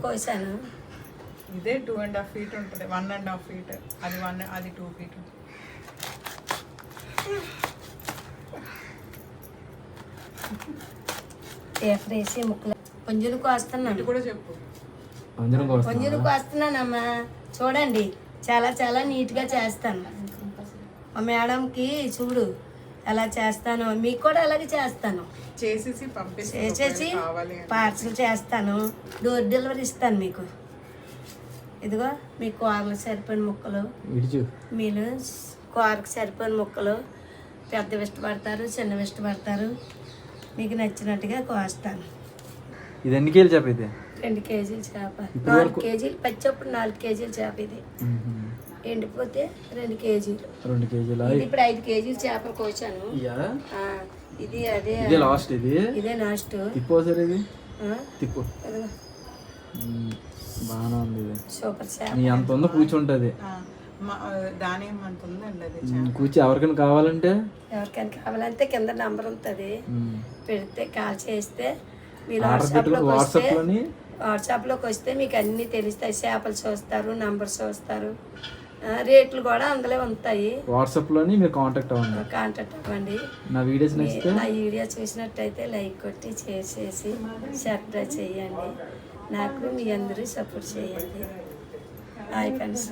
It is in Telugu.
కోసాను. ఇదే 2.5 feet ఉంటుంది, 1.5 feet. అది 2 feet. వేసి ముక్కలు కొంచెం కోస్తున్నాను. కూడా చెప్పు. కొంచెం కోస్తున్నానమ్మా. చూడండి, చాలా చాలా నీట్గా చేస్తాను. మా మేడంకి చూడు ఎలా చేస్తాను, మీకు కూడా అలాగే చేస్తాను. చేసేసి పార్సల్ చేస్తాను, డోర్ డెలివరీ ఇస్తాను మీకు. ఇదిగో మీ కూరలకు సరిపోయిన ముక్కలు, మీరు కూరకు సరిపోయిన ముక్కలు పెద్దవి ఇష్టపడతారు, చిన్నవి ఇష్టపడతారు, మీకు నచ్చినట్టుగా కోస్తాను. ఇది ఎన్ని కేజీలు చేప? ఇది 2 కేజీలు చేప. 4 కేజీలు పచ్చప్పుడు 4 కేజీలు చేప. ఇది ఎండిపోతే 2 కేజీలు. 2 కేజీలు. ఇప్పుడు 5 కేజీలు చేపలు కోసాను. ఇది అదే లాస్ట్. ఇదే లాస్ట్. తిప్పు సార్, ఇది తిప్పు. బాగానే ఉంది. ఇది సూపర్ చేప. నీ అంత ఉందో కూర్చుంటది. దాని అంత ఉందండి అది. కూర్చి ఎవరికైనా కావాలంటే కింద నంబర్ ఉంటుంది, పెడితే కాల్ చేస్తే మీరు వాట్సాప్లోకి వస్తే మీకు అన్నీ తెలుస్తాయి. చేపలు చూస్తారు, నంబర్ చూస్తారు, రేట్లు కూడా అందులో ఉంటాయి. వాట్సాప్లోని మీరు కాంటాక్ట్ అవ్వండి. నా వీడియో చూసినట్టయితే లైక్ కొట్టి చేసేసి సబ్స్క్రైబ్ చేయండి. నాకు మీ అందరూ సపోర్ట్ చేయండి. Hi friends.